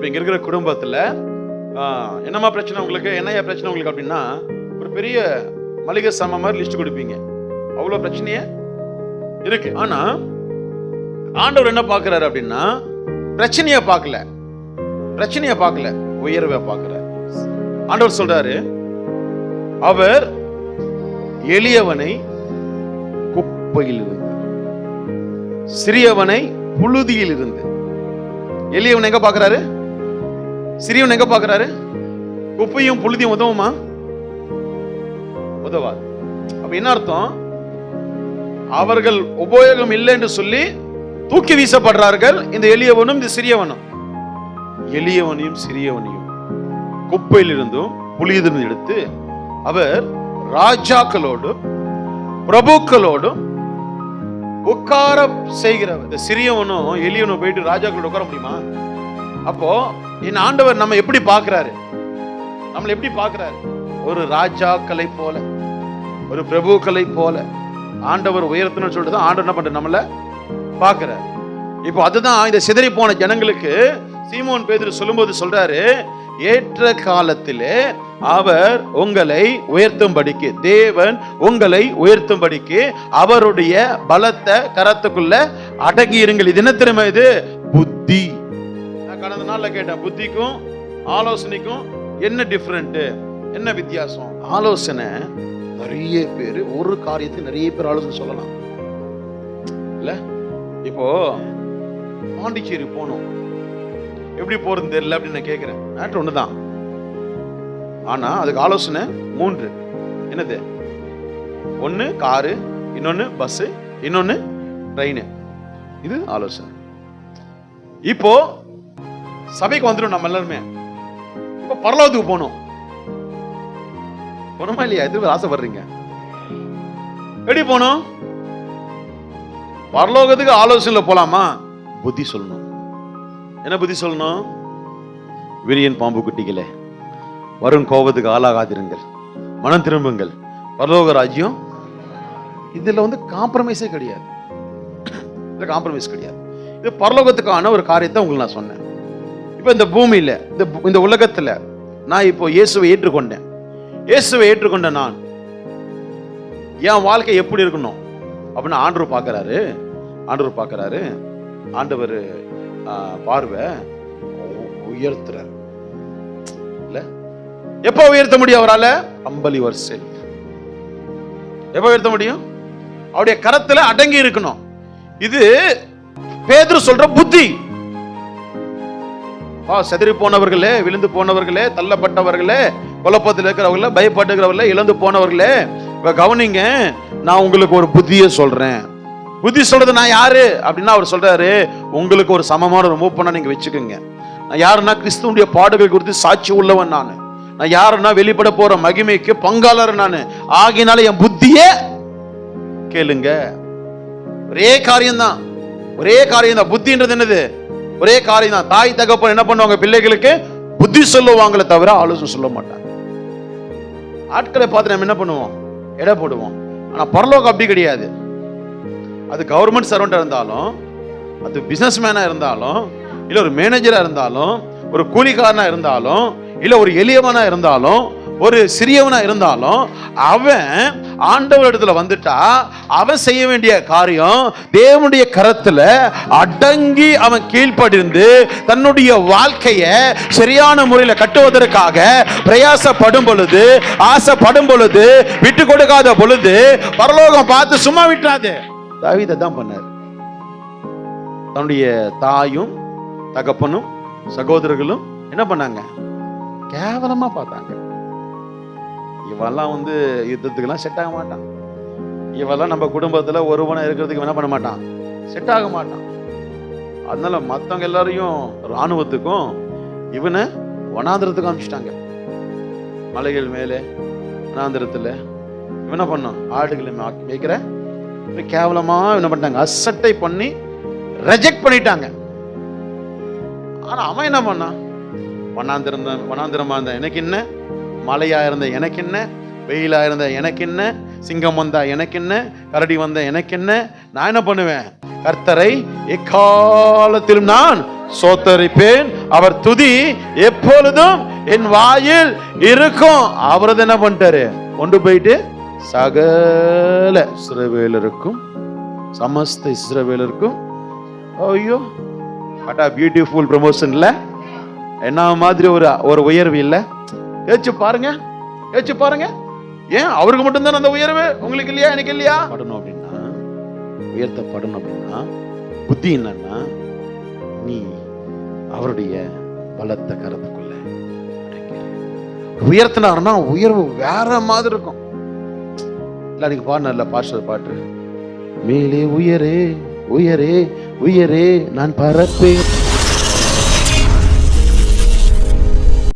இப்போ இங்க இருக்கிற குடும்பத்துல என்னமா பிரச்சனை உங்களுக்கு, என்னையா பிரச்சனை உங்களுக்கு அப்படின்னா ஒரு பெரிய மளிகை சாமான் மாதிரி லிஸ்ட் கொடுப்பீங்க. அவ்வளவு பிரச்சனையே இருக்கு. ஆனா ஆண்டவர் என்ன பார்க்கிறாரு அப்படின்னா பிரச்சனைய பார்க்கல, பிரச்சனைய பார்க்கல, உயர்வை பார்க்கிறார். ஆண்டவர் சொல்றாரு, அவர் எளியவனை குப்பையில் இருந்து, சிறியவனை புழுதியில் இருந்து. எளியவன் எங்க பார்க்கிறாரு, சிறியவன் எங்க பார்க்கிறாரு? குப்பையும் புழுதியும் உதவுமா? உதவாது. அப்ப என்ன அர்த்தம்? அவர்கள் உபயோகம் இல்லை என்று சொல்லி தூக்கி வீசப்படுறார்கள். இந்த எளியவனும் இந்த சிறியவனும், எளியவனையும் சிறியவனையும் குப்பையில் இருந்தும் புலியிலிருந்து எடுத்து அவர் ராஜாக்களோடும் பிரபுக்களோடும் உட்கார செய்கிறவர். இந்த சிறியவனும் எளியவனும் போயிட்டு ராஜாக்களோட உட்கார முடியுமா? அப்போ என் ஆண்டவர் நம்ம எப்படி பார்க்கிறாரு, நம்மளை எப்படி பார்க்கிறாரு? ஒரு ராஜாக்களை போல, ஒரு பிரபுக்களை போல ஆண்டவர் உயர்த்தணும்னு சொல்லிட்டு தான் ஆண்டவர் என்ன பண்ற நம்மள பார்க்கிறார். இப்போ அதுதான் இந்த சிதறி போன ஜனங்களுக்கு சீமோன் பேதுரு சொல்லும்போது சொல்றாரு, ஏற்ற காலத்திலே அவர் உங்களை உயர்த்தும்படிக்கு, தேவன் உங்களை உயர்த்தும்படிக்கு அவருடைய பலத்த கரத்துக்குள்ள அடங்கி இருங்கள். இது என்ன தெரியுமா? இது புத்தி. நான் கடந்த நாள்ல கேட்டேன், புத்திக்கும் ஆலோசனைக்கும் என்ன டிஃபரெண்ட், என்ன வித்தியாசம்? ஆலோசனை நிறைய பேர் ஒரு காரியத்துக்கு நிறைய பேர் ஆலோசனை சொல்லலாம் இல்ல. இப்போ பாண்டிச்சேரி போகணும், எப்படி போறது தெரியல அப்படின்னு நான் கேட்கிறேன். மேட்ரு ஒண்ணுதான், ஆனா அதுக்கு ஆலோசனை 3. என்னது? ஒன்னு காரு, இன்னொன்னு பஸ், இன்னொன்னு ட்ரெயின். இது ஆலோசனை. இப்போ சபைக்கு வந்துடும் நம்ம எல்லாருமே. இப்போ பரலோகத்துக்கு போகணும், போனோமா இல்லையா? எது ஆசைப்படுறீங்க? எப்படி போகணும்? பரலோகத்துக்கு ஆலோசனையில போலாமா? புத்தி சொல்லணும். என்ன புத்தி சொல்லணும்? விரியன் பாம்பு குட்டிகளே, வரும் கோபத்துக்கு ஆளாகாதிருங்கள், மனம் திரும்புங்கள், பரலோக ராஜ்யம். இதுல காம்ப்ரமைஸே கிடையாது, காம்ப்ரமைஸ் கிடையாது. இது பரலோகத்துக்கான ஒரு காரியத்தை உங்களுக்கு நான் சொன்னேன். இப்ப இந்த பூமியில, இந்த உலகத்துல நான் இப்போ இயேசுவை ஏற்றுக்கொண்டேன். இயேசுவை ஏற்றுக்கொண்ட நான் என் வாழ்க்கை எப்படி இருக்கணும் அப்படின்னு ஆண்டவர் பார்க்கிறாரு. ஆண்டவர் பார்க்கிறாரு. ஆண்டவர் பார்வை உயர்த்துறார் இல்ல. எப்ப உயர்த்த முடியும் அவரால? humble yourself. எப்ப உயர்த்த முடியும்? அவருடைய கரத்துல அடங்கி இருக்கணும். இது பேதுரு சொல்ற புத்தி. செதறி போனவர்களே, விழுந்து போனவர்களே, தள்ளப்பட்டவர்களே, குழப்பத்தில் இருக்கிறவர்களே, பயப்பட்டுக்கிறவர்களே, இழந்து போனவர்களே, கவனிங்க, நான் உங்களுக்கு ஒரு புத்தியை சொல்றேன். புத்தி சொல்றது நான் யாரு அப்படின்னா அவர் சொல்றாரு, உங்களுக்கு ஒரு சமமான ஒரு மூப்பனை நீங்க வச்சுக்கோங்க. நான் யாருன்னா கிறிஸ்துவுடைய பாடுகள் குறித்து சாட்சி உள்ளவன் நான் யாருன்னா வெளிப்பட போற மகிமைக்கு பங்காளர் நான். ஆகினால என் புத்தியே கேளுங்க. ஒரே காரியம்தான், ஒரே காரியம்தான். புத்தின்றது என்னது? ஒரே காரியம் தான். தாய் தகப்பன் என்ன பண்ணுவாங்க? பிள்ளைகளுக்கு புத்தி சொல்லுவாங்களே தவிர ஆலோசனை சொல்ல மாட்டாங்க. ஆட்களை பார்த்து நம்ம என்ன பண்ணுவோம்? எடை போடுவோம். ஆனா பரலோகம் அப்படி கிடையாது. அது கவர்மெண்ட் சர்வெண்டா இருந்தாலும், அது பிசினஸ் மேனா இருந்தாலும், இல்ல ஒரு மேனேஜரா இருந்தாலும், ஒரு கூலிக்காரனா இருந்தாலும், இல்ல ஒரு எளியவனா இருந்தாலும், ஒரு சிறியவனா இருந்தாலும், அவன் ஆண்டவர் இடத்துல வந்துட்டா அவன் செய்ய வேண்டிய காரியம் தேவனுடைய கரத்துல அடங்கி அவன் கீழ்ப்படிந்து தன்னுடைய வாழ்க்கைய சரியான முறையில் கட்டுவதற்காக பிரயாசப்படும் பொழுது, ஆசைப்படும் பொழுது, விட்டு கொடுக்காத பொழுது பரலோகம் பார்த்து சும்மா விட்டுறாது. தாவீது தான் பண்ணார். தன்னுடைய தாயும் தகப்பனும் சகோதரர்களும் என்ன பண்ணாங்க? கேவலமா பார்த்தாங்க. இவெல்லாம் யுத்தத்துக்கெல்லாம் செட் ஆக மாட்டான், இவெல்லாம் நம்ம குடும்பத்துல ஒருவனை இருக்கிறதுக்கு என்ன பண்ண மாட்டான், செட் ஆக மாட்டான். அதனால மத்தவங்க எல்லாரையும் ராணுவத்துக்கும் இவனை வனாந்திரத்துக்கும் அனுப்பிச்சிட்டாங்க. மலைகள் மேலே வனாந்திரத்துல இவன் என்ன பண்ணான்? ஆடுகளை மேய்க்கிற கேவலமா என்ன பண்ணிட்டாங்க? அசட்டை பண்ணி ரிஜெக்ட் பண்ணிட்டாங்க. ஆனா அவன் என்ன பண்ணான்? வனாந்திரமா இருந்த எனக்கு என்ன, மலையா இருந்த எனக்கு என்ன, வெயிலா இருந்த எனக்கு என்ன, சிங்கம் வந்தா எனக்கு என்ன, கரடி வந்த எனக்கு என்ன, நான் என்ன பண்ணுவேன்? கர்த்தரை எக்காலத்திலும் நான் சோத்தரிப்பேன். அவர் துதி எப்பொழுதும் என் வாயில் இருக்கும். அவரது என்ன பண்ணிட்டாரு? கொண்டு போயிட்டு சகல இஸ்ரவேலருக்கும், சமஸ்த இஸ்ரவேலருக்கும். ஐயோ, வாட் a பியூட்டிஃபுல் ப்ரமோஷன் இல்ல? என்ன மாதிரி ஒரு உயர்வு இல்ல? யோசிச்சு பாருங்க, யோசிச்சு பாருங்க. ஏன் அவருக்கு மட்டும்தான் அந்த உயர்வு, உங்களுக்கு இல்லையா, எனக்கு இல்லையா? படணும் அப்படின்னா, உயர்த்தப்படணும் அப்படின்னா புத்தி என்னன்னா, நீ அவருடைய பலத்த கருத்துக்குள்ள உயர்த்தினாருன்னா உயர்வு வேற மாதிரி இருக்கும். இல்ல நீங்க பாடல பாஸ்டர் பாட்டு, மேலே உயரே உயரே உயரே நான் பறப்பேன்.